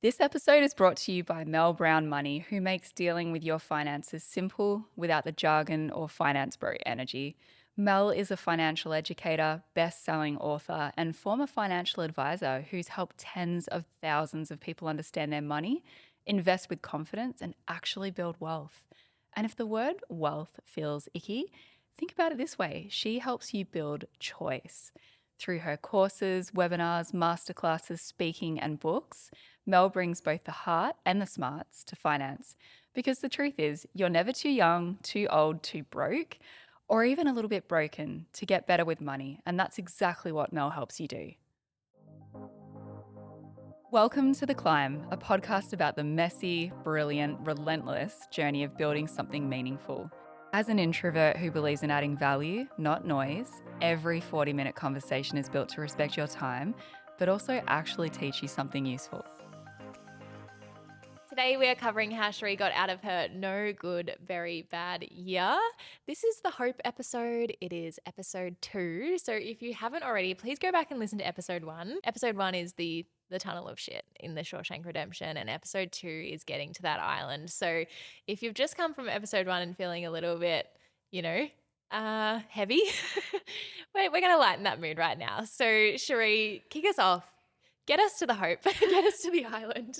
This episode is brought to you by Mel Brown Money, who makes dealing with your finances simple without the jargon or finance bro energy. Mel is a financial educator, best-selling author, and former financial advisor who's helped tens of thousands of people understand their money, invest with confidence, and actually build wealth. And if the word wealth feels icky, think about it this way. She helps you build choice. Through her courses, webinars, masterclasses, speaking, and books, Mel brings both the heart and the smarts to finance. Because the truth is, you're never too young, too old, too broke, or even a little bit broken to get better with money. And that's exactly what Mel helps you do. Welcome to The Climb, a podcast about the messy, brilliant, relentless journey of building something meaningful. As an introvert who believes in adding value, not noise, every 40-minute conversation is built to respect your time, but also actually teach you something useful. Today we are covering how Cherie got out of her no good, very bad year. This is the Hope episode. It is episode 2. So if you haven't already, please go back and listen to episode 1. Episode 1 is the tunnel of shit in the Shawshank Redemption, and episode 2 is getting to that island. So if you've just come from episode 1 and feeling a little bit, heavy, we're going to lighten that mood right now. So Cherie, kick us off. Get us to the hope. Get us to the island.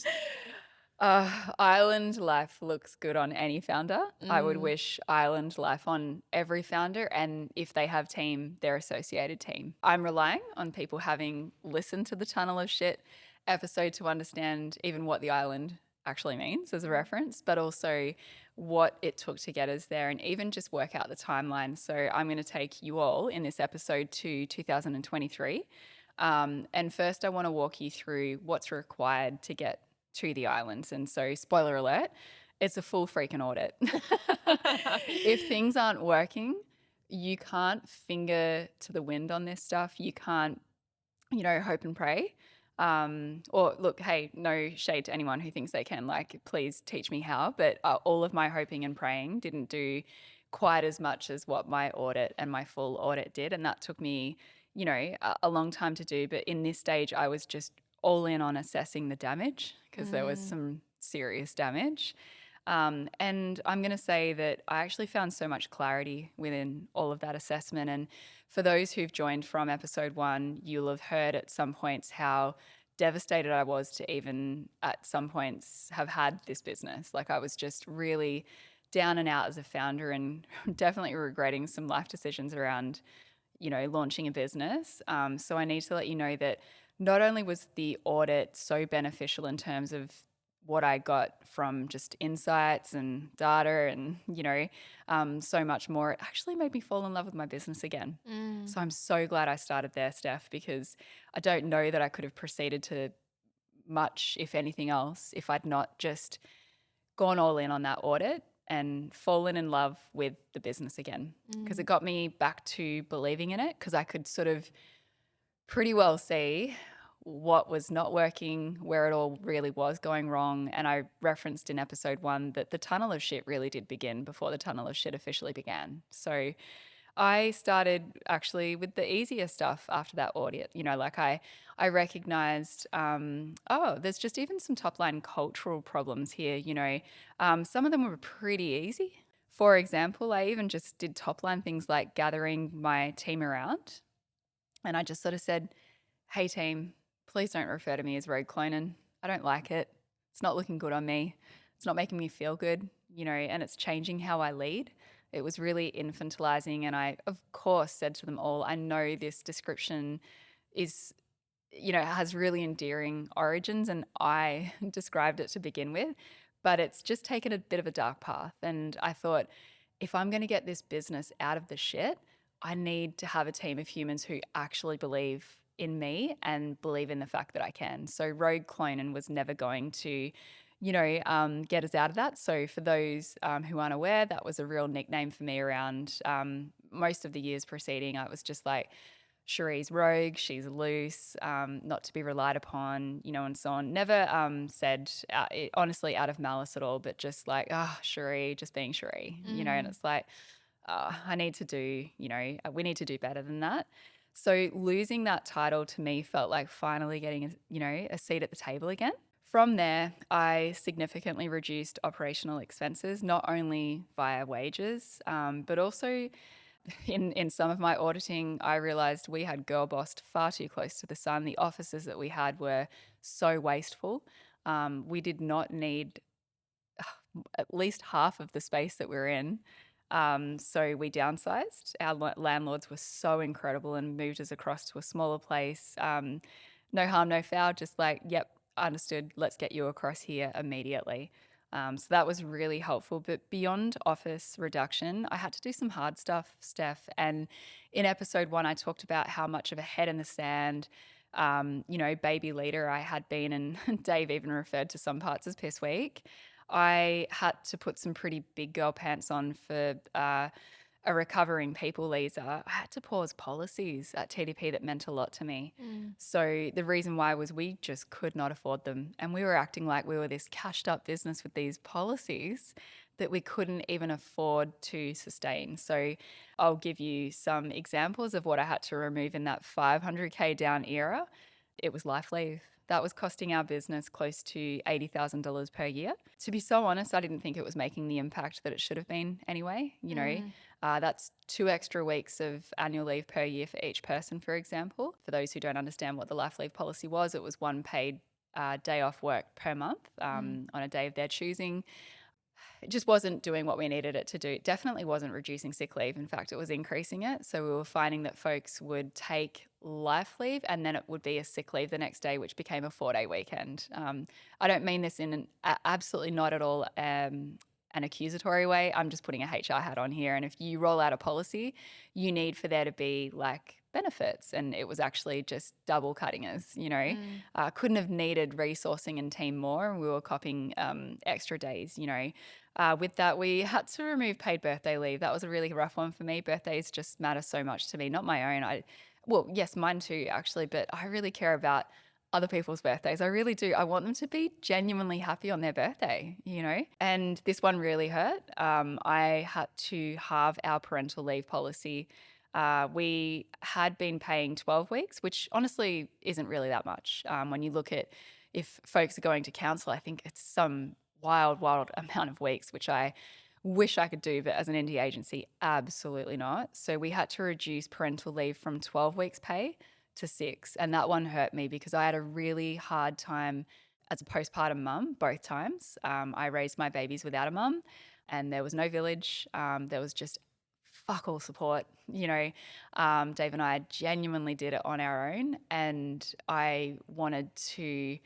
Island life looks good on any founder. I would wish island life on every founder, and if they have team, their associated team. I'm relying on people having listened to the Tunnel of Shit episode to understand even what the island actually means as a reference, but also what it took to get us there and even just work out the timeline. So I'm going to take you all in this episode to 2023. And first I want to walk you through what's required to get to the islands. And so, spoiler alert, it's a full freaking audit. If things aren't working, you can't finger to the wind on this stuff. You can't, hope and pray. Or look, hey, no shade to anyone who thinks they can, please teach me how. But all of my hoping and praying didn't do quite as much as what my audit and my full audit did. And that took me, a long time to do. But in this stage, I was just all in on assessing the damage because there was some serious damage. And I'm going to say that I actually found so much clarity within all of that assessment. And for those who've joined from episode 1, you'll have heard at some points how devastated I was to even at some points have had this business. Like I was just really down and out as a founder and definitely regretting some life decisions around launching a business. So I need to let you know that not only was the audit so beneficial in terms of what I got from just insights and data and, so much more, it actually made me fall in love with my business again. So I'm so glad I started there, Steph, because I don't know that I could have proceeded to much, if anything else, if I'd not just gone all in on that audit and fallen in love with the business again, because it got me back to believing in it, because I could sort of pretty well see what was not working, where it all really was going wrong. And I referenced in episode 1 that the tunnel of shit really did begin before the tunnel of shit officially began. So I started actually with the easier stuff after that audit. I recognized, there's just even some top line cultural problems here. Some of them were pretty easy. For example, I even just did top line things like gathering my team around. And I just sort of said, hey team, please don't refer to me as rogue cloning. I don't like it. It's not looking good on me. It's not making me feel good, and it's changing how I lead. It was really infantilizing. And I, of course, said to them all, I know this description is, has really endearing origins and I described it to begin with, but it's just taken a bit of a dark path. And I thought, if I'm going to get this business out of the shit, I need to have a team of humans who actually believe in me and believe in the fact that I can. So Rogue Clonin was never going to, get us out of that. So for those who aren't aware, that was a real nickname for me around most of the years preceding. I was just like, Cherie's rogue, she's loose, not to be relied upon, and so on. Never said, honestly, out of malice at all, but just like, Cherie, just being Cherie, and it's like, I need to do, we need to do better than that. So losing that title to me felt like finally getting, a seat at the table again. From there, I significantly reduced operational expenses, not only via wages, but also in some of my auditing, I realized we had girl bossed far too close to the sun. The offices that we had were so wasteful. We did not need at least half of the space that we're in. So we downsized. Our landlords were so incredible and moved us across to a smaller place. No harm, no foul, just like, yep, understood. Let's get you across here immediately. So that was really helpful. But beyond office reduction, I had to do some hard stuff, Steph. And in episode 1, I talked about how much of a head in the sand, baby leader I had been, and Dave even referred to some parts as piss weak. I had to put some pretty big girl pants on for a recovering people leader. I had to pause policies at TDP that meant a lot to me. So the reason why was we just could not afford them. And we were acting like we were this cashed up business with these policies that we couldn't even afford to sustain. So I'll give you some examples of what I had to remove in that 500K down era. It was life leave. That was costing our business close to $80,000 per year. To be so honest, I didn't think it was making the impact that it should have been anyway. That's 2 extra weeks of annual leave per year for each person, for example. For those who don't understand what the life leave policy was, it was 1 paid day off work per month on a day of their choosing. It just wasn't doing what we needed it to do. It definitely wasn't reducing sick leave. In fact, it was increasing it. So we were finding that folks would take life leave and then it would be a sick leave the next day, which became a 4-day weekend. I don't mean this in absolutely not at all an accusatory way. I'm just putting a HR hat on here. And if you roll out a policy, you need for there to be like benefits. And it was actually just double cutting us, couldn't have needed resourcing and team more. We were copying extra days, with that, we had to remove paid birthday leave. That was a really rough one for me. Birthdays just matter so much to me, not my own. Well, yes, mine too, actually, but I really care about other people's birthdays. I really do. I want them to be genuinely happy on their birthday, And this one really hurt. I had to halve our parental leave policy. We had been paying 12 weeks, which honestly isn't really that much. When you look at if folks are going to council, I think it's some wild amount of weeks, which I wish I could do, but as an indie agency, absolutely not. So we had to reduce parental leave from 12 weeks pay to 6. And that one hurt me because I had a really hard time as a postpartum mum both times. I raised my babies without a mum and there was no village. There was just fuck all support. Dave and I genuinely did it on our own and I wanted to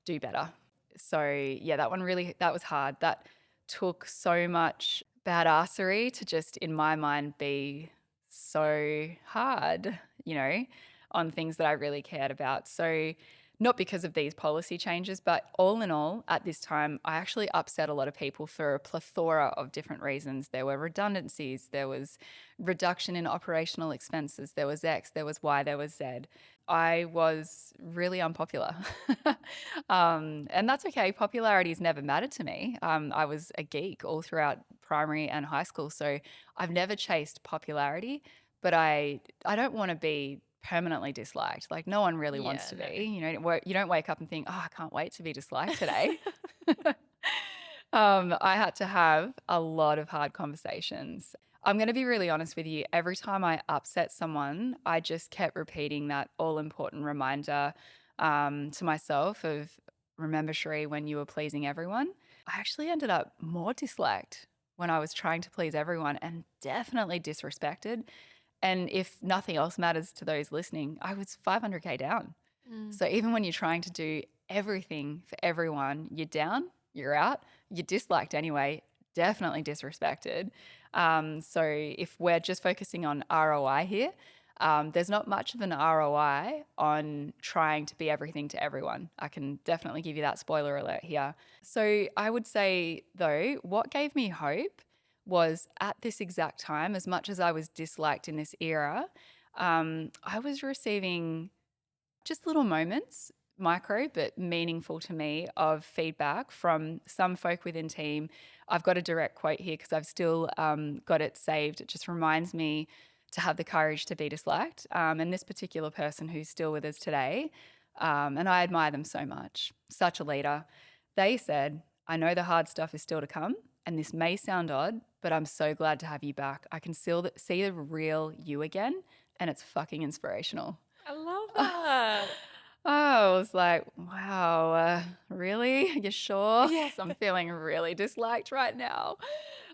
do better. So yeah, that was hard. That took so much badassery to just, in my mind, be so hard, on things that I really cared about. So not because of these policy changes, but all in all, at this time, I actually upset a lot of people for a plethora of different reasons. There were redundancies, there was reduction in operational expenses, there was X, there was Y, there was Z. I was really unpopular. And that's okay. Popularity's never mattered to me. I was a geek all throughout primary and high school. So I've never chased popularity, but I don't want to be permanently disliked. Like no one really wants to no. be. You don't wake up and think, oh, I can't wait to be disliked today. I had to have a lot of hard conversations. I'm going to be really honest with you. Every time I upset someone, I just kept repeating that all important reminder to myself of remember, Cherie, when you were pleasing everyone. I actually ended up more disliked when I was trying to please everyone and definitely disrespected. And if nothing else matters to those listening, I was 500K down. So even when you're trying to do everything for everyone, you're down, you're out, you're disliked anyway, definitely disrespected. So if we're just focusing on ROI here, there's not much of an ROI on trying to be everything to everyone. I can definitely give you that spoiler alert here. So I would say, though, what gave me hope was at this exact time, as much as I was disliked in this era, I was receiving just little moments, micro but meaningful to me, of feedback from some folk within team. I've got a direct quote here because I've still got it saved. It just reminds me to have the courage to be disliked. And this particular person who's still with us today And I admire them so much. Such a leader. They said, I know the hard stuff is still to come, and this may sound odd, but I'm so glad to have you back. I can still see the real you again, and it's fucking inspirational. I love that. I was like, wow, really? You sure? Yeah. 'Cause I'm feeling really disliked right now.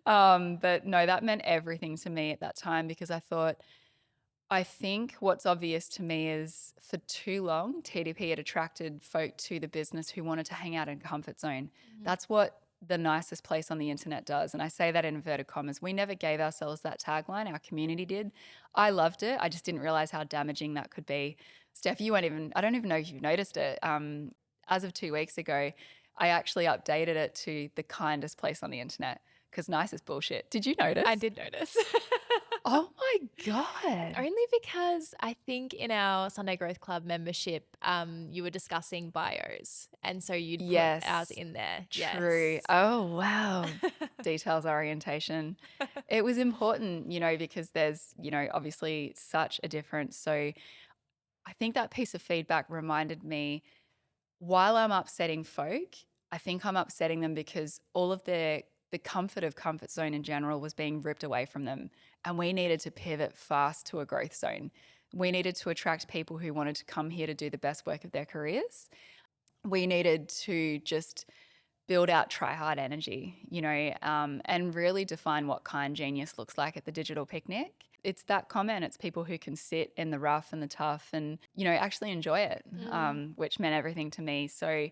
But no, that meant everything to me at that time because I think what's obvious to me is for too long, TDP had attracted folk to the business who wanted to hang out in comfort zone. That's what the nicest place on the internet does. And I say that in inverted commas. We never gave ourselves that tagline, our community did. I loved it. I just didn't realize how damaging that could be. Steph, I don't even know if you've noticed it. As of 2 weeks ago, I actually updated it to the kindest place on the internet because nice is bullshit. Did you I notice? did notice. Oh my God. Only because I think in our Sunday Growth Club membership, you were discussing bios. And so you'd put ours Yes, in there. true. Yes. Oh, wow. Details orientation. It was important, because there's, obviously such a difference. So I think that piece of feedback reminded me while I'm upsetting folk, I think I'm upsetting them because all of the comfort of comfort zone in general was being ripped away from them. And we needed to pivot fast to a growth zone. We needed to attract people who wanted to come here to do the best work of their careers. We needed to just build out try hard energy, and really define what kind genius looks like at the digital picnic. It's that comment. It's people who can sit in the rough and the tough and, actually enjoy it, which meant everything to me. So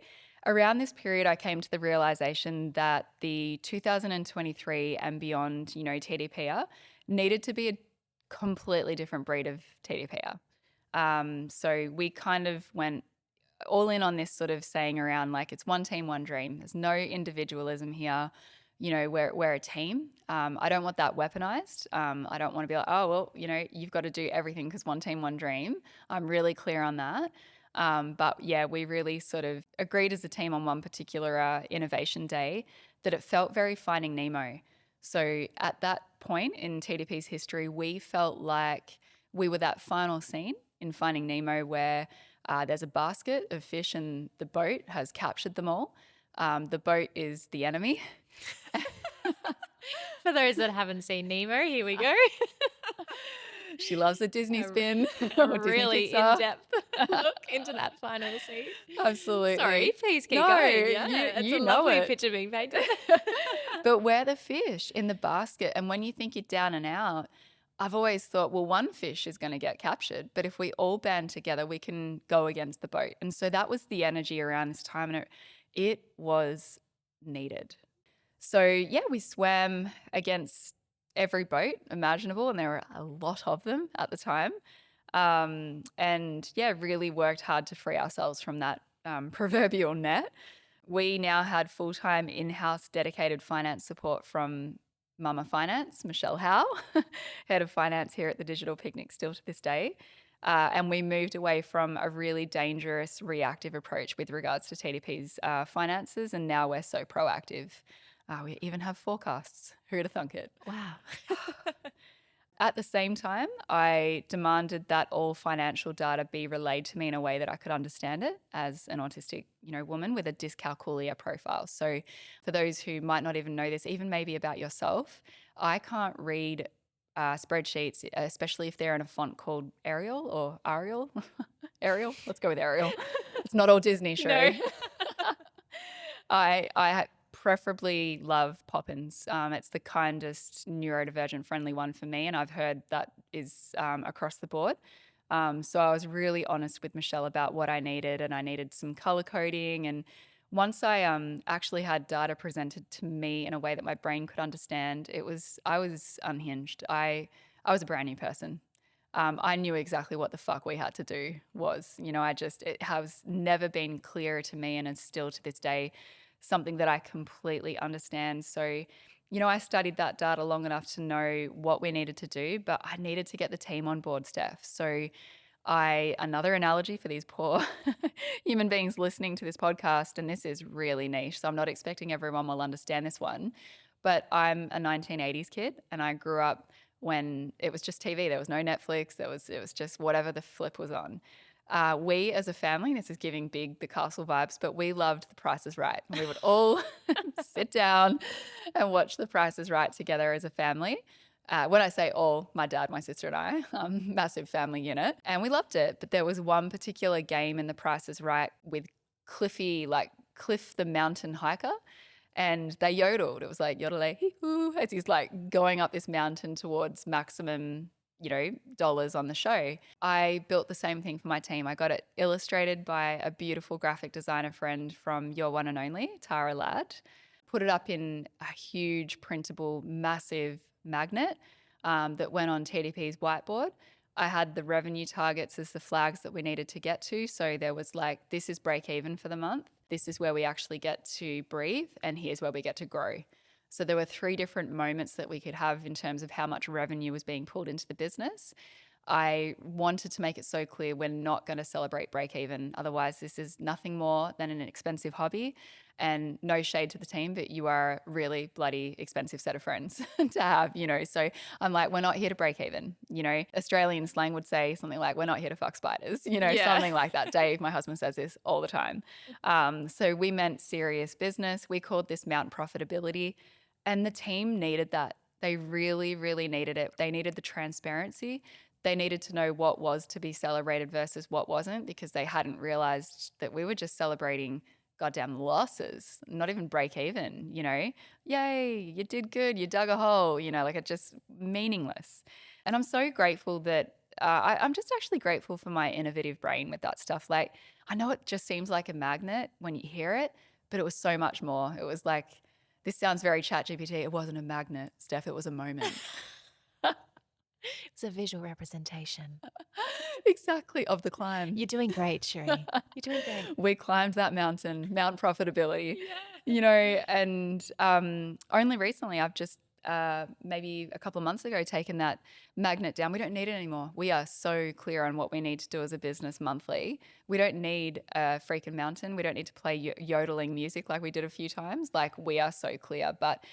around this period, I came to the realization that the 2023 and beyond, TDPR needed to be a completely different breed of TDPR. So we kind of went all in on this sort of saying around like it's one team, one dream. There's no individualism here. We're a team. I don't want that weaponized. I don't want to be like, oh, well, you've got to do everything because one team, one dream. I'm really clear on that. But yeah, we really sort of agreed as a team on one particular innovation day that it felt very Finding Nemo. So at that point in TDP's history, we felt like we were that final scene in Finding Nemo where there's a basket of fish and the boat has captured them all. The boat is the enemy. For those that haven't seen Nemo, here we go. She loves a Disney A spin a or Disney really Pixar. in-depth look into that final scene. Sorry, Absolutely. please keep No, going. you, Yeah, it's you a know lovely it. picture being painted. But we're the fish in the basket. And when you think you're down and out, I've always thought, well, one fish is going to get captured. But if we all band together, we can go against the boat. And so that was the energy around this time. And it was needed. So yeah, we swam against every boat imaginable. And there were a lot of them at the time. And yeah, really worked hard to free ourselves from that proverbial net. We now had full-time in-house dedicated finance support from Mama Finance, Michelle Howe, head of finance here at the Digital Picnic still to this day. And we moved away from a really dangerous reactive approach with regards to TDP's finances, and now we're so proactive. We even have forecasts. Who'd have thunk it? Wow. At the same time, I demanded that all financial data be relayed to me in a way that I could understand it as an autistic, woman with a dyscalculia profile. So for those who might not even know this, even maybe about yourself, I can't read spreadsheets, especially if they're in a font called Arial or Arial. Arial? Let's go with Arial. It's not all Disney, No. Cherie. I preferably love Poppins. It's the kindest neurodivergent friendly one for me, and I've heard that is across the board. So I was really honest with Michelle about what I needed, and I needed some color coding. And once I actually had data presented to me in a way that my brain could understand, I was unhinged. I was a brand new person. I knew exactly what the fuck we had to do was. It has never been clearer to me, and it's still to this day something that I completely understand. So, I studied that data long enough to know what we needed to do, but I needed to get the team on board, Steph. So, another analogy for these poor human beings listening to this podcast, and this is really niche, so I'm not expecting everyone will understand this one, but I'm a 1980s kid and I grew up when it was just TV. There was no Netflix. It was just whatever the flip was on. We as a family, this is giving big the castle vibes, but we loved The Price is Right. We would all sit down and watch The Price is Right together as a family. When I say all, my dad, my sister, and I, massive family unit, and we loved it. But there was one particular game in The Price is Right with Cliffy, like Cliff the mountain hiker, and they yodeled. It was like yodelay hee hoo as he's like going up this mountain towards maximum, dollars on the show. I built the same thing for my team. I got it illustrated by a beautiful graphic designer friend from Your One and Only, Tara Ladd. Put it up in a huge printable, massive magnet that went on TDP's whiteboard. I had the revenue targets as the flags that we needed to get to. So there was like, this is break even for the month. This is where we actually get to breathe. And here's where we get to grow. So there were 3 different moments that we could have in terms of how much revenue was being pulled into the business. I wanted to make it so clear we're not going to celebrate break even. Otherwise, this is nothing more than an expensive hobby. And no shade to the team, but you are a really bloody expensive set of friends to have. So I'm like, we're not here to break even. Australian slang would say something like, we're not here to fuck spiders, Yeah. something like that. Dave, my husband, says this all the time. So we meant serious business. We called this Mount Profitability. And the team needed that. They really, really needed it. They needed the transparency. They needed to know what was to be celebrated versus what wasn't, because they hadn't realized that we were just celebrating goddamn losses, not even break even. Yay, you did good, you dug a hole, like it's just meaningless. And I'm so grateful that I'm just actually grateful for my innovative brain with that stuff. Like, I know it just seems like a magnet when you hear it, but it was so much more. It was like, this sounds very chat GPT. It wasn't a magnet, Steph, it was a moment. It's a visual representation. Exactly, of the climb. You're doing great, Cherie. You're doing great. We climbed that mountain, Mount Profitability, Yeah. and only recently I've just maybe a couple of months ago taken that magnet down. We don't need it anymore. We are so clear on what we need to do as a business monthly. We don't need a freaking mountain. We don't need to play yodeling music like we did a few times. Like, we are so clear. But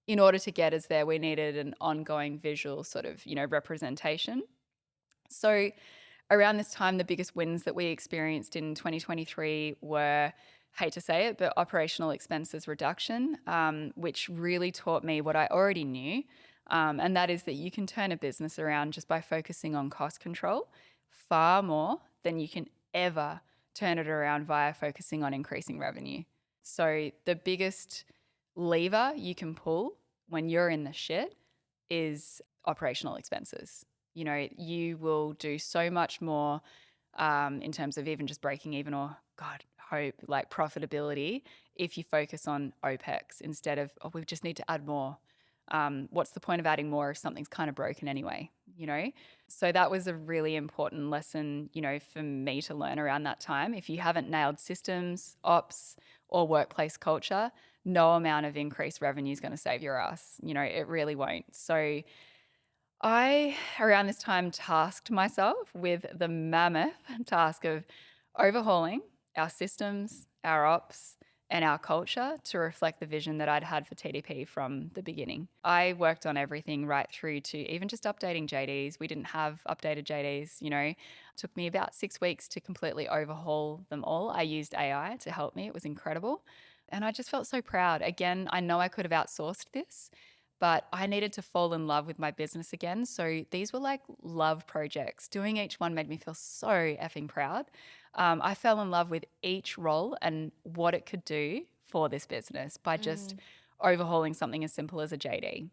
in order to get us there, we needed an ongoing visual sort of, representation. So around this time, the biggest wins that we experienced in 2023 were, hate to say it, but operational expenses reduction, which really taught me what I already knew. And that is that you can turn a business around just by focusing on cost control far more than you can ever turn it around via focusing on increasing revenue. So the biggest lever you can pull when you're in the shit is operational expenses. You will do so much more in terms of even just breaking even, or God, hope, like profitability, if you focus on OPEX instead of, oh, we just need to add more. What's the point of adding more if something's kind of broken anyway? So that was a really important lesson, for me to learn around that time. If you haven't nailed systems, ops, or workplace culture, no amount of increased revenue is going to save your ass. It really won't. So I, around this time, tasked myself with the mammoth task of overhauling our systems, our ops, and our culture to reflect the vision that I'd had for TDP from the beginning. I worked on everything right through to even just updating JDs. We didn't have updated JDs, It took me about 6 weeks to completely overhaul them all. I used AI to help me. It was incredible. And I just felt so proud. Again, I know I could have outsourced this, but I needed to fall in love with my business again. So these were like love projects. Doing each one made me feel so effing proud. I fell in love with each role and what it could do for this business by just overhauling something as simple as a JD.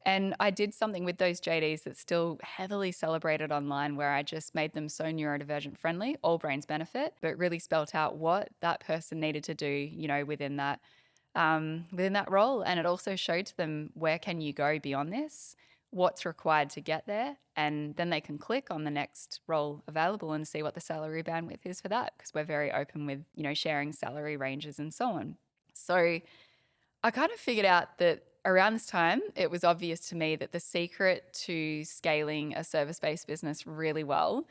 And I did something with those JDs that's still heavily celebrated online, where I just made them so neurodivergent friendly, all brains benefit, but really spelt out what that person needed to do, within that role. And it also showed to them, where can you go beyond this? What's required to get there? And then they can click on the next role available and see what the salary bandwidth is for that, because we're very open with, sharing salary ranges and so on. So I kind of figured out that around this time, it was obvious to me that the secret to scaling a service-based business really well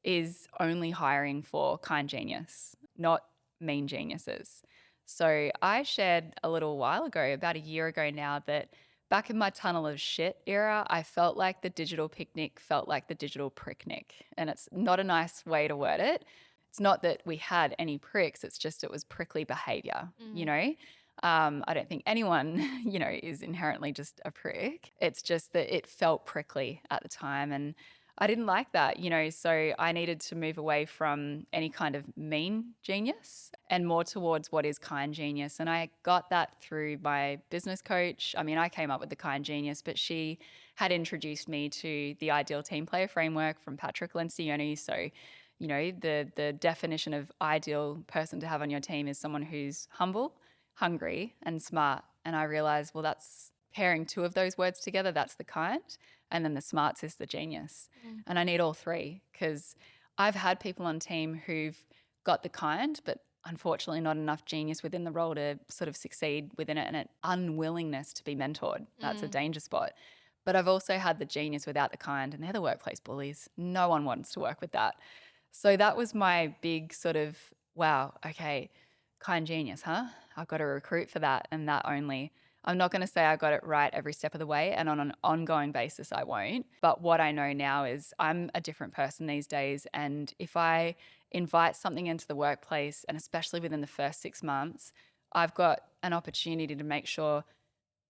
is only hiring for kind genius, not mean geniuses. So I shared a little while ago, about a year ago now, that back in my tunnel of shit era, I felt like the digital picnic felt like the digital pricknick. And it's not a nice way to word it, It's not that we had any pricks, it's just it was prickly behavior, you know? I don't think anyone, is inherently just a prick. It's just that it felt prickly at the time. And I didn't like that, so I needed to move away from any kind of mean genius and more towards what is kind genius. And I got that through my business coach. I mean, I came up with the kind genius, but she had introduced me to the ideal team player framework from Patrick Lencioni. So, the definition of ideal person to have on your team is someone who's humble, hungry, and smart. And I realized, well, that's pairing two of those words together, that's the kind. And then the smarts is the genius. And I need all three because I've had people on team who've got the kind, but unfortunately not enough genius within the role to sort of succeed within it, and an unwillingness to be mentored. That's a danger spot. But I've also had the genius without the kind, and they're the workplace bullies. No one wants to work with that. So that was my big sort of, wow, okay, kind genius, huh? I've got to recruit for that and that only. I'm not going to say I got it right every step of the way, and on an ongoing basis, I won't. But what I know now is I'm a different person these days. And if I invite something into the workplace, and especially within the first 6 months, I've got an opportunity to make sure,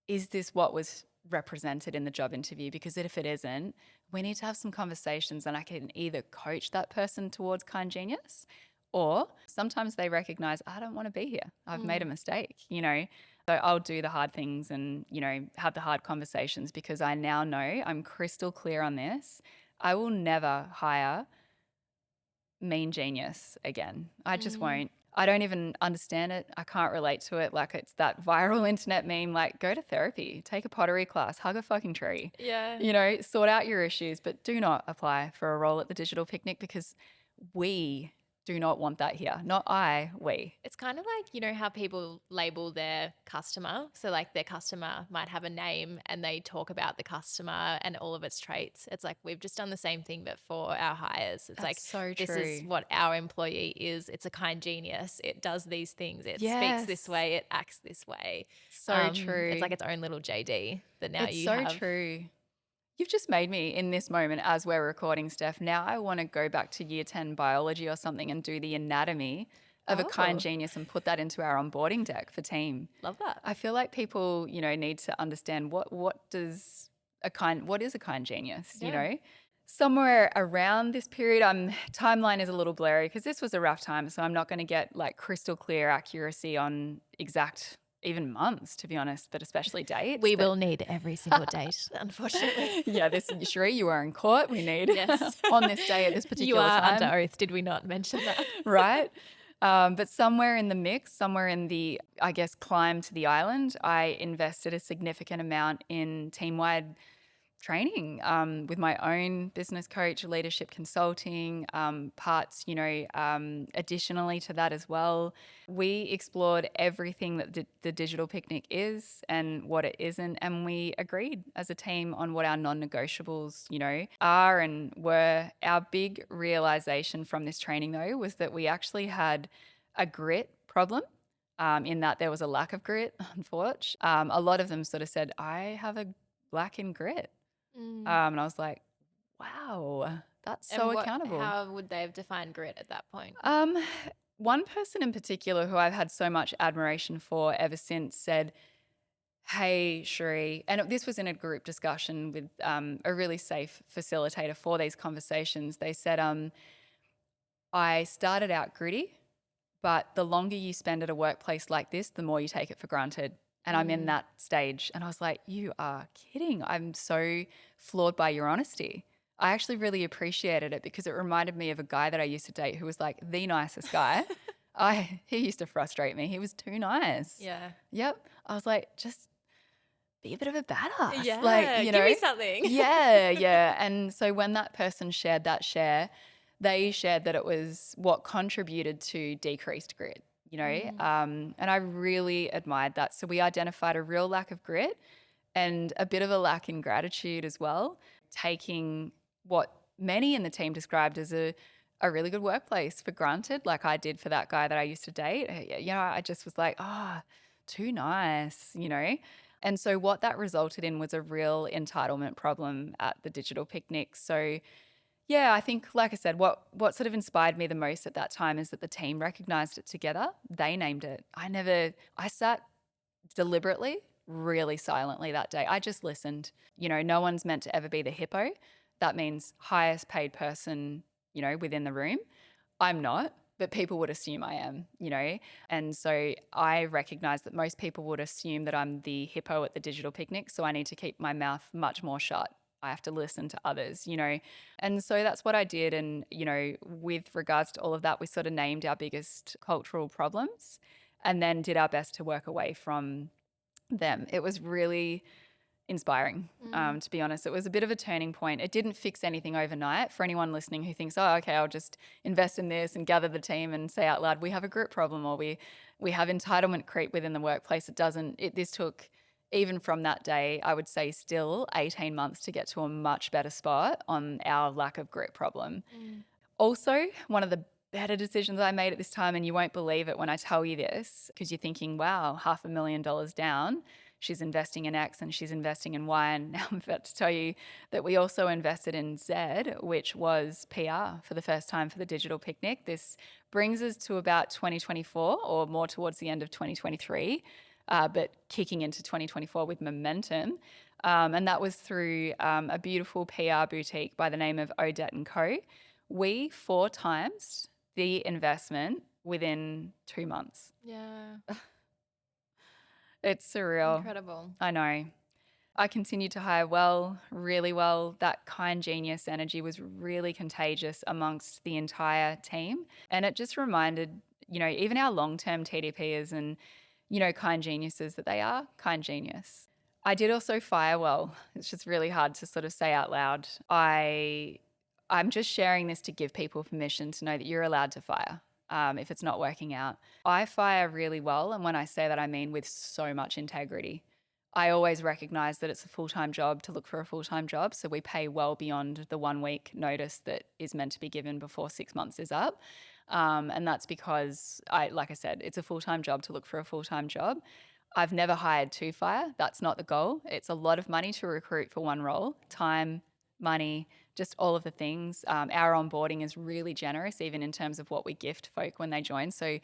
is this what was represented in the job interview? Because if it isn't, we need to have some conversations, and I can either coach that person towards kind genius, or sometimes they recognize, I don't want to be here. I've made a mistake, So I'll do the hard things and, have the hard conversations because I now know I'm crystal clear on this. I will never hire mean genius again. I just won't. I don't even understand it. I can't relate to it. Like, it's that viral internet meme, like, go to therapy, take a pottery class, hug a fucking tree. Yeah. Sort out your issues, but do not apply for a role at the Digital Picnic because we do not want that here. Not I, we. It's kind of like, how people label their customer. So, like, their customer might have a name and they talk about the customer and all of its traits. It's like we've just done the same thing, but for our hires. It's like, That's so this is true. what our employee is. It's a kind genius. It does these things. It speaks this Yes. way. It acts this way. So It's like true. its own little JD that now It's you so have. true. You've just made me, in this moment as we're recording, Steph, now I want to go back to year 10 biology or something and do the anatomy of a kind Oh, genius and put that into our onboarding deck for team. love that. I feel like people, need to understand what is a kind genius, Yeah. Somewhere around this period, timeline is a little blurry because this was a rough time, so I'm not going to get like crystal clear accuracy on exact even months, to be honest, but especially dates. We But will need every single date, unfortunately. yeah, Cherie, you are in court. We need Yes. on this day at this You particular are time, under oath. Did we not mention that? right? But somewhere in the mix, somewhere in the, I guess, climb to the island, I invested a significant amount in team-wide training with my own business coach, leadership consulting, parts, additionally to that as well. We explored everything that the Digital Picnic is and what it isn't. And we agreed as a team on what our non-negotiables, are and were. Our big realization from this training, though, was that we actually had a grit problem. In that there was a lack of grit, unfortunately. A lot of them sort of said, I have a lack in grit. And I was like, wow, that's so accountable. How would they have defined grit at that point? One person in particular who I've had so much admiration for ever since said, hey, Cherie, and this was in a group discussion with a really safe facilitator for these conversations. They said, I started out gritty, but the longer you spend at a workplace like this, the more you take it for granted. And I'm in that stage. And I was like, you are kidding. I'm so floored by your honesty. I actually really appreciated it because it reminded me of a guy that I used to date who was like the nicest guy. He used to frustrate me. He was too nice. Yeah. Yep. I was like, just be a bit of a badass. Yeah. Like, Give me something. Yeah. And so when that person shared that share, they shared that it was what contributed to decreased grit. And I really admired that. So we identified a real lack of grit and a bit of a lack in gratitude as well, taking what many in the team described as a really good workplace for granted, like I did for that guy that I used to date. I just was like, too nice. And so what that resulted in was a real entitlement problem at the Digital Picnic. So Yeah, I think, like I said, what sort of inspired me the most at that time is that the team recognized it together. They named it. I sat deliberately, really silently that day. I just listened. No one's meant to ever be the hippo. That means highest paid person, within the room. I'm not, but people would assume I am. And so I recognize that most people would assume that I'm the hippo at the digital picnic. So I need to keep my mouth much more shut. I have to listen to others. And so that's what I did. And with regards to all of that, we sort of named our biggest cultural problems and then did our best to work away from them. It was really inspiring, to be honest. It was a bit of a turning point. It didn't fix anything overnight. For anyone listening who thinks, oh, okay, I'll just invest in this and gather the team and say out loud, we have a group problem or we have entitlement creep within the workplace. This took, even from that day, I would say still 18 months to get to a much better spot on our lack of group problem. Also, one of the better decisions I made at this time, and you won't believe it when I tell you this, because you're thinking, wow, $500,000 down. She's investing in X and she's investing in Y. And now I'm about to tell you that we also invested in Z, which was PR for the first time for the digital picnic. This brings us to about 2024 or more towards the end of 2023, but kicking into 2024 with momentum. And that was through a beautiful PR boutique by the name of Odette & Co. We 4 times the investment within 2 months. Yeah. It's surreal. Incredible. I know. I continued to hire well, really well. That kind genius energy was really contagious amongst the entire team. And it just reminded, even our long term TDPers and, kind geniuses that they are kind genius. I did also fire well. It's just really hard to sort of say out loud. I'm just sharing this to give people permission to know that you're allowed to fire if it's not working out. I fire really well. And when I say that, I mean with so much integrity. I always recognize that it's a full-time job to look for a full-time job. So we pay well beyond the 1 week notice that is meant to be given before 6 months is up. And that's because like I said, it's a full-time job to look for a full-time job. I've never hired to fire. That's not the goal. It's a lot of money to recruit for one role, time, money, just all of the things. Our onboarding is really generous, even in terms of what we gift folk when they join. So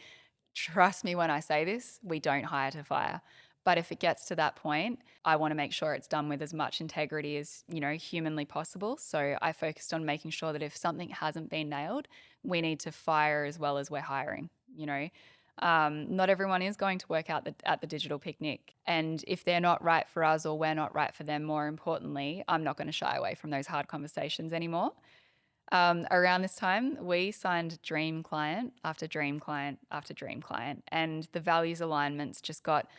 trust me when I say this, we don't hire to fire. But if it gets to that point, I want to make sure it's done with as much integrity as, humanly possible. So I focused on making sure that if something hasn't been nailed, we need to fire as well as we're hiring. Not everyone is going to work out at the digital picnic. And if they're not right for us or we're not right for them, more importantly, I'm not going to shy away from those hard conversations anymore. Around this time, we signed dream client after dream client after dream client, and the values alignments just got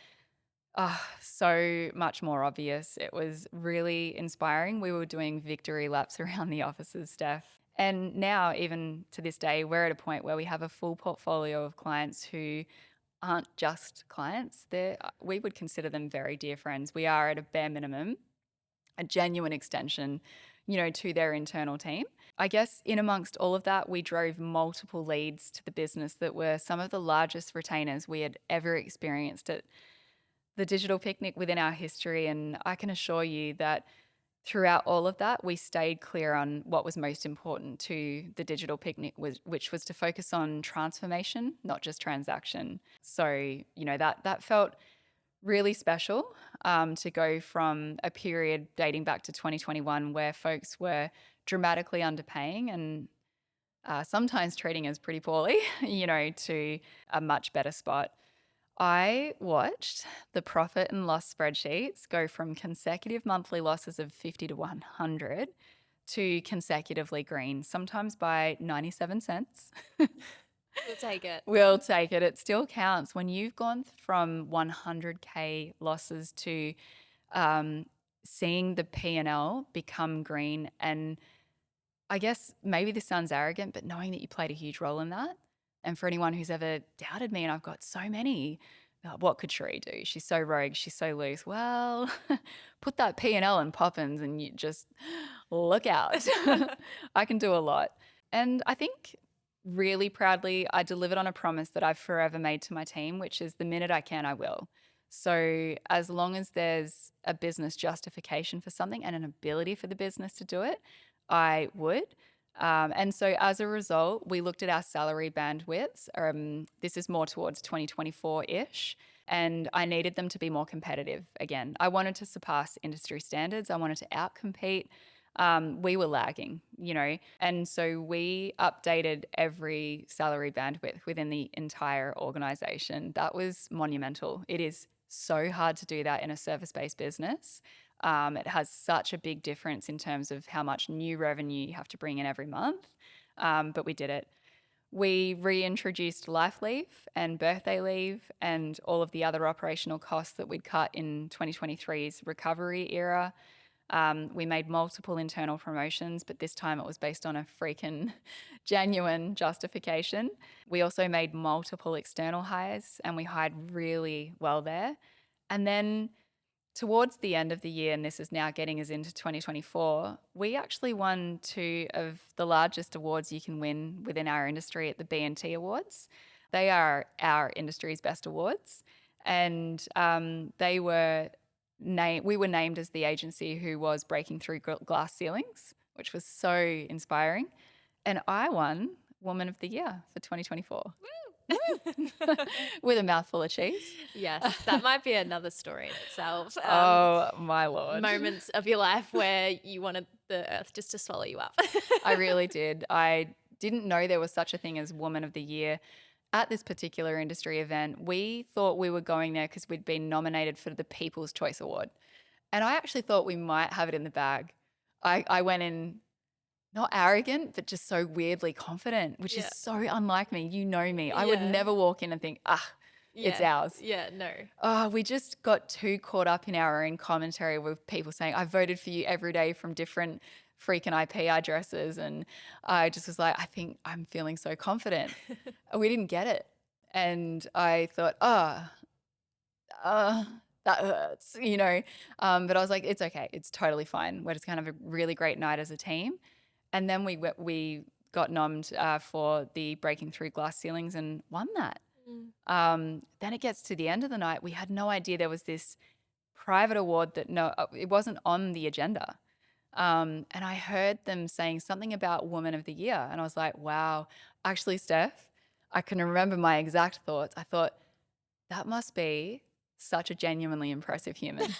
so much more obvious. It was really inspiring. We were doing victory laps around the offices, Steph. And now, even to this day, we're at a point where we have a full portfolio of clients who aren't just clients. We would consider them very dear friends. We are at a bare minimum, a genuine extension, to their internal team. I guess in amongst all of that, we drove multiple leads to the business that were some of the largest retainers we had ever experienced at the digital picnic within our history. And I can assure you that throughout all of that, we stayed clear on what was most important to the digital picnic, which was to focus on transformation, not just transaction. So, that felt really special to go from a period dating back to 2021 where folks were dramatically underpaying and sometimes treating us pretty poorly, to a much better spot. I watched the profit and loss spreadsheets go from consecutive monthly losses of 50 to 100 to consecutively green, sometimes by 97 cents. We'll take it. We'll take it. It still counts. When you've gone from 100K losses to seeing the P&L become green, and I guess maybe this sounds arrogant, but knowing that you played a huge role in that. And for anyone who's ever doubted me, and I've got so many, what could Cherie do? She's so rogue, she's so loose. Well, put that P&L in Poppins and you just look out. I can do a lot. And I think really proudly, I delivered on a promise that I've forever made to my team, which is the minute I can, I will. So as long as there's a business justification for something and an ability for the business to do it, I would. And so as a result, we looked at our salary bandwidths. This is more towards 2024-ish. And I needed them to be more competitive again. I wanted to surpass industry standards. I wanted to outcompete. We were lagging, and so we updated every salary bandwidth within the entire organization. That was monumental. It is so hard to do that in a service-based business. It has such a big difference in terms of how much new revenue you have to bring in every month, but we did it. We reintroduced life leave and birthday leave and all of the other operational costs that we'd cut in 2023's recovery era. We made multiple internal promotions, but this time it was based on a freaking genuine justification. We also made multiple external hires and we hired really well there. And then towards the end of the year, and this is now getting us into 2024, we actually won two of the largest awards you can win within our industry at the B&T Awards. They are our industry's best awards. And we were named as the agency who was breaking through glass ceilings, which was so inspiring. And I won Woman of the Year for 2024. With a mouthful of cheese. Yes, that might be another story in itself. Oh, my Lord. Moments of your life where you wanted the earth just to swallow you up. I really did. I didn't know there was such a thing as Woman of the Year at this particular industry event. We thought we were going there because we'd been nominated for the People's Choice Award. And I actually thought we might have it in the bag. I went in not arrogant, but just so weirdly confident, which is so unlike me. You know me. I would never walk in and think, it's ours. Yeah, no. Oh, we just got too caught up in our own commentary with people saying, I voted for you every day from different freaking IP addresses. And I just was like, I think I'm feeling so confident. We didn't get it. And I thought, that hurts, But I was like, it's okay. It's totally fine. We're just going to have a really great night as a team. And then we got nommed for the Breaking Through Glass Ceilings and won that. Then it gets to the end of the night. We had no idea there was this private award that it wasn't on the agenda. And I heard them saying something about Woman of the Year. And I was like, wow. Actually, Steph, I can remember my exact thoughts. I thought, that must be such a genuinely impressive human.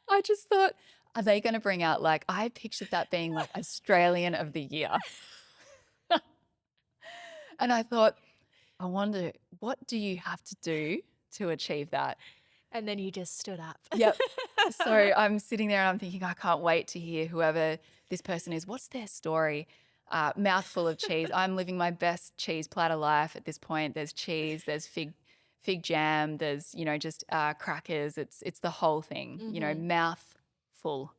I just thought, are they going to bring out I pictured that being Australian of the Year. And I thought, I wonder, what do you have to do to achieve that? And then you just stood up. Yep. So I'm sitting there and I'm thinking, I can't wait to hear whoever this person is. What's their story? Mouthful of cheese. I'm living my best cheese platter life at this point. There's cheese, there's fig jam, there's, just crackers. It's the whole thing, mouthful.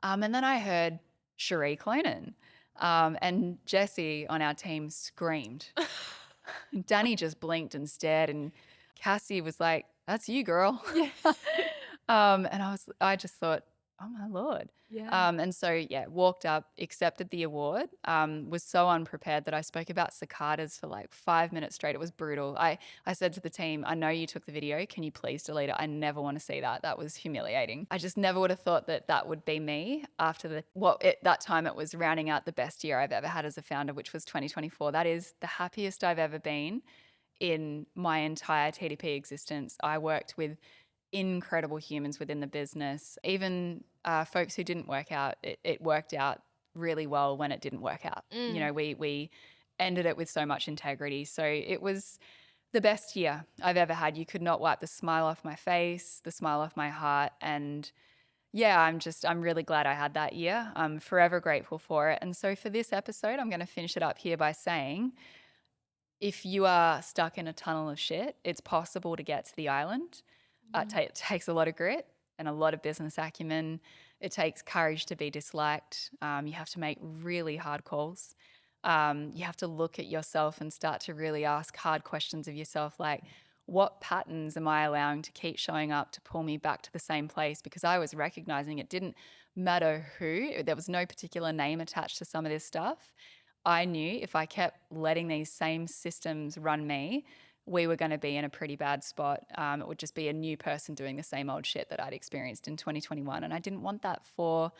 And then I heard Cherie Clonan. And Jessie on our team screamed. Danny just blinked and stared, and Cassie was like, "That's you, girl." Yeah. And I just thought, oh my Lord. Yeah. And so, walked up, accepted the award, was so unprepared that I spoke about cicadas for 5 minutes straight. It was brutal. I said to the team, I know you took the video. Can you please delete it? I never want to see that. That was humiliating. I just never would have thought that would be me after that time it was rounding out the best year I've ever had as a founder, which was 2024. That is the happiest I've ever been in my entire TDP existence. I worked with incredible humans within the business, even folks who didn't work out. It worked out really well when it didn't work out. We ended it with so much integrity. So it was the best year I've ever had. You could not wipe the smile off my face, the smile off my heart. And I'm really glad I had that year. I'm forever grateful for it. And so for this episode, I'm going to finish it up here by saying, if you are stuck in a tunnel of shit, it's possible to get to the island. It takes a lot of grit and a lot of business acumen. It takes courage to be disliked. You have to make really hard calls. You have to look at yourself and start to really ask hard questions of yourself, like, what patterns am I allowing to keep showing up to pull me back to the same place? Because I was recognizing it didn't matter who. There was no particular name attached to some of this stuff. I knew if I kept letting these same systems run me, we were going to be in a pretty bad spot. It would just be a new person doing the same old shit that I'd experienced in 2021. And I didn't want that for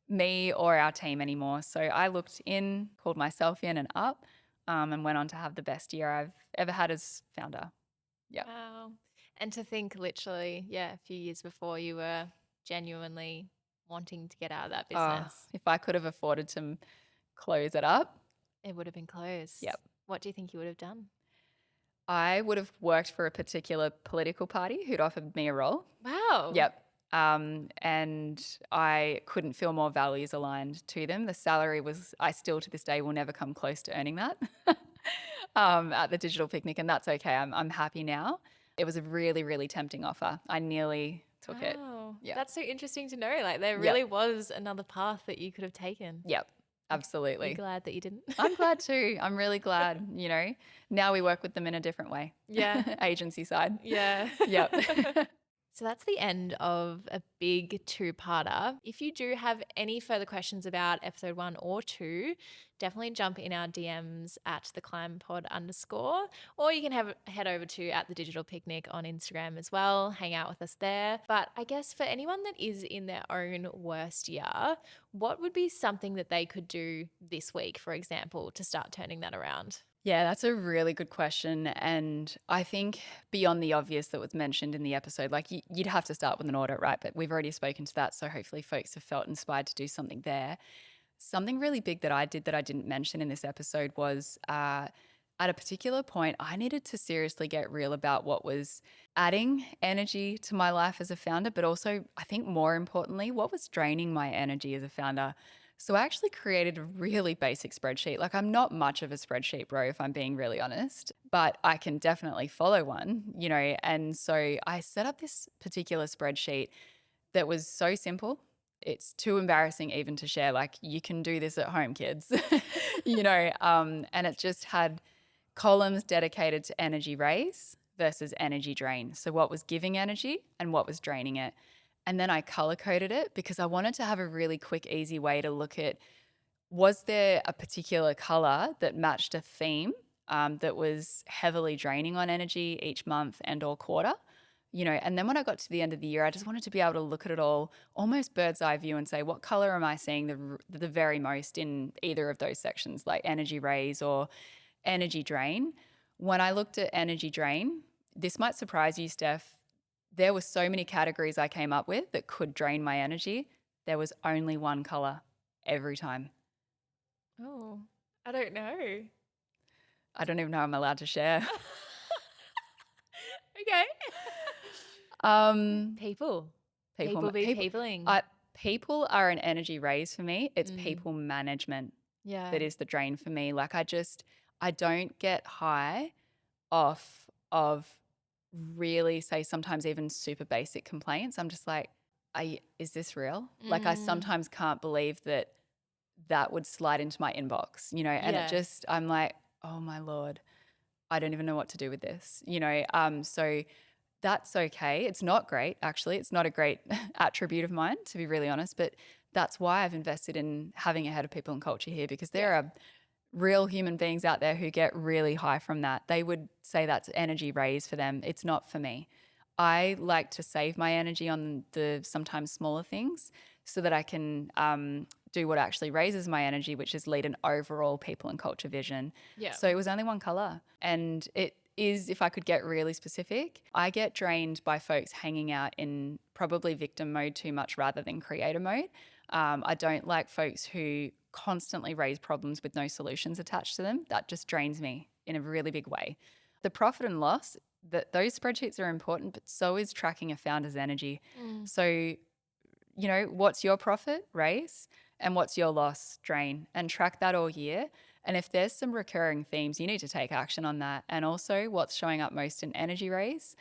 me or our team anymore. So I looked in, called myself in and up, and went on to have the best year I've ever had as founder. Yep. Wow. And to think literally, yeah, a few years before you were genuinely wanting to get out of that business, If I could have afforded to close it up, it would have been closed. yep. What do you think you would have done? I would have worked for a particular political party who'd offered me a role. Wow. Yep. And I couldn't feel more values aligned to them. The salary was, I still to this day will never come close to earning that at the digital picnic, and that's okay. I'm happy now. It was a really, really tempting offer. I nearly took it. Wow. Yeah. That's so interesting to know. Like there Yep. really was another path that you could have taken. Yep. Are you Absolutely. glad that you didn't? I'm glad too. I'm really glad, now we work with them in a different way. Yeah. Agency side. Yeah. Yep. So that's the end of a big two-parter. If you do have any further questions about episode 1 or 2, definitely jump in our DMs at the climb pod _, or you can head over to at the digital picnic on Instagram as well. Hang out with us there. But I guess for anyone that is in their own worst year, what would be something that they could do this week, for example, to start turning that around? Yeah, that's a really good question. And I think beyond the obvious that was mentioned in the episode, like you'd have to start with an audit, right? But we've already spoken to that. So hopefully folks have felt inspired to do something there. Something really big that I did that I didn't mention in this episode was at a particular point, I needed to seriously get real about what was adding energy to my life as a founder, but also, I think more importantly, what was draining my energy as a founder. So I actually created a really basic spreadsheet. Like, I'm not much of a spreadsheet bro, if I'm being really honest, but I can definitely follow one. And so I set up this particular spreadsheet that was so simple. It's too embarrassing even to share. Like, you can do this at home, kids. And it just had columns dedicated to energy raise versus energy drain. So what was giving energy and what was draining it. And then I color coded it because I wanted to have a really quick, easy way to look at, was there a particular color that matched a theme that was heavily draining on energy each month and or quarter? And then when I got to the end of the year, I just wanted to be able to look at it all almost bird's eye view and say, what color am I seeing the very most in either of those sections, like energy raise or energy drain? When I looked at energy drain, this might surprise you, Steph. There were so many categories I came up with that could drain my energy. There was only one color every time. Oh, I don't know. I don't even know I'm allowed to share. Okay. Um, People. people, People be people, peopling. people are an energy raise for me. It's Mm, people management yeah. that is the drain for me. Like, I don't get high off of really, say, sometimes even super basic complaints. I'm just like, is this real? Like, I Mm, sometimes can't believe that would slide into my inbox, and yeah. I'm like, oh my Lord, I don't even know what to do with this. So that's okay. It's not great, actually. It's not a great attribute of mine, to be really honest, but that's why I've invested in having a head of people and culture here, because Yeah. there are real human beings out there who get really high from that. They would say that's energy raise for them. It's not for me. I like to save my energy on the sometimes smaller things so that I can do what actually raises my energy, which is lead an overall people and culture vision. Yeah. So it was only one color. And it is, if I could get really specific, I get drained by folks hanging out in probably victim mode too much rather than creator mode. I don't like folks who constantly raise problems with no solutions attached to them. That just drains me in a really big way. The profit and loss, those spreadsheets are important, but so is tracking a founder's energy. Mm, So, what's your profit, raise, and what's your loss, drain, and track that all year. And if there's some recurring themes, you need to take action on that. And also, what's showing up most in energy raise,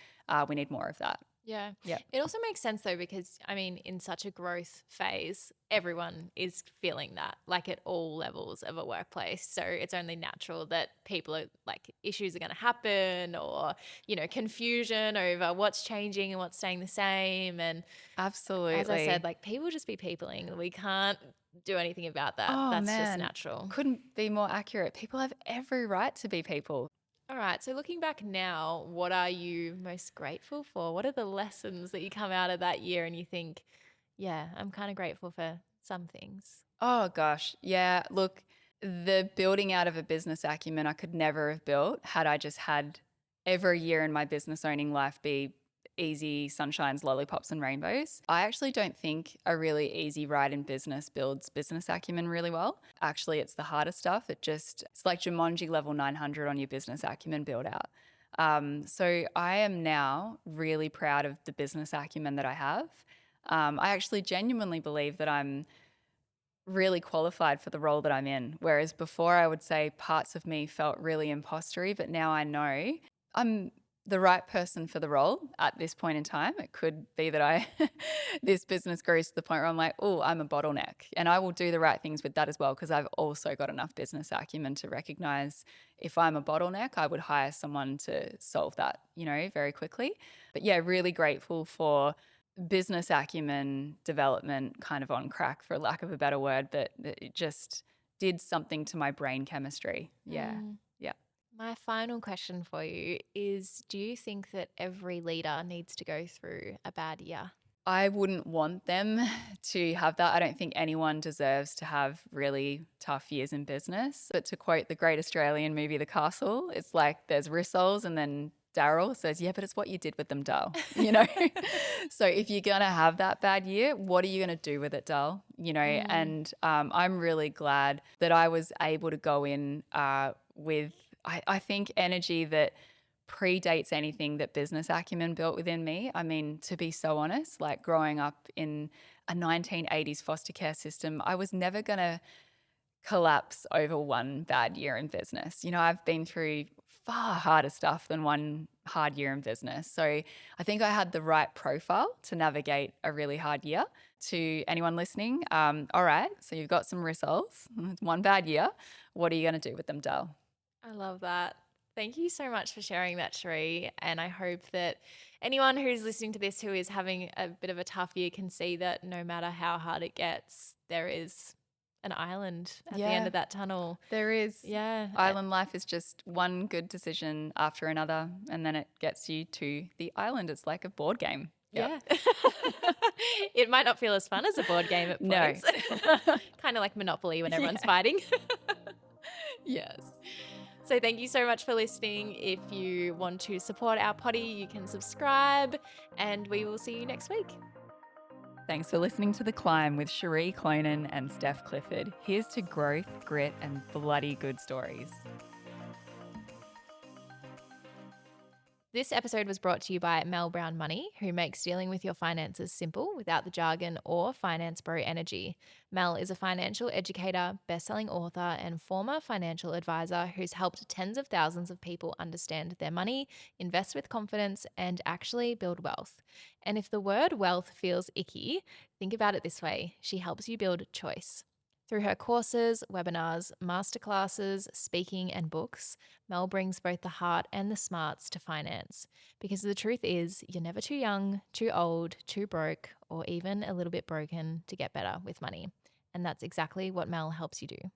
we need more of that. yeah. Yep. It also makes sense though, because I mean, in such a growth phase, everyone is feeling that, like at all levels of a workplace. So it's only natural that people are like, issues are going to happen, or, confusion over what's changing and what's staying the same. And as I said, Absolutely. like people just be peopling. We can't do anything about that. Oh, That's just man. natural. Couldn't be more accurate. People have every right to be people. All right. So looking back now, what are you most grateful for? What are the lessons that you come out of that year and you think, yeah, I'm kind of grateful for some things. Oh gosh. Yeah. Look, the building out of a business acumen I could never have built had I just had every year in my business owning life be easy sunshines, lollipops, and rainbows. I actually don't think a really easy ride in business builds business acumen really well. Actually, it's the harder stuff. It's like Jumanji level 900 on your business acumen build out. So I am now really proud of the business acumen that I have. I actually genuinely believe that I'm really qualified for the role that I'm in. Whereas before, I would say parts of me felt really impostery, but now I know I'm the right person for the role at this point in time. It could be that this business grows to the point where I'm like, oh, I'm a bottleneck. And I will do the right things with that as well, because I've also got enough business acumen to recognize if I'm a bottleneck, I would hire someone to solve that, very quickly. But yeah, really grateful for business acumen development kind of on crack, for lack of a better word, but it just did something to my brain chemistry. Yeah. Mm. Yeah. My final question for you is, do you think that every leader needs to go through a bad year? I wouldn't want them to have that. I don't think anyone deserves to have really tough years in business. But to quote the great Australian movie, The Castle, it's like there's rissoles and then Daryl says, yeah, but it's what you did with them, Dal. So if you're going to have that bad year, what are you going to do with it, Dal? Mm. And I'm really glad that I was able to go in with, I think, energy that predates anything that business acumen built within me. I mean, to be so honest, like growing up in a 1980s foster care system, I was never going to collapse over one bad year in business. I've been through far harder stuff than one hard year in business. So I think I had the right profile to navigate a really hard year. To anyone listening, all right, so you've got some results, one bad year. What are you going to do with them, Dale? I love that. Thank you so much for sharing that, Cherie. And I hope that anyone who's listening to this who is having a bit of a tough year can see that no matter how hard it gets, there is an island at the end Yeah. of that tunnel. There is. Yeah. Island life is just one good decision after another, and then it gets you to the island. It's like a board game. Yep. Yeah. It might not feel as fun as a board game at No. points. Kind of like Monopoly when everyone's fighting. Yes. So thank you so much for listening. If you want to support our potty, you can subscribe, and we will see you next week. Thanks for listening to The Climb with Cherie Clonan and Steph Clifford. Here's to growth, grit, and bloody good stories. This episode was brought to you by Mel Brown Money, who makes dealing with your finances simple without the jargon or finance bro energy. Mel is a financial educator, best-selling author, and former financial advisor who's helped tens of thousands of people understand their money, invest with confidence, and actually build wealth. And if the word wealth feels icky, think about it this way: she helps you build choice. Through her courses, webinars, masterclasses, speaking, and books, Mel brings both the heart and the smarts to finance. Because the truth is, you're never too young, too old, too broke, or even a little bit broken to get better with money. And that's exactly what Mel helps you do.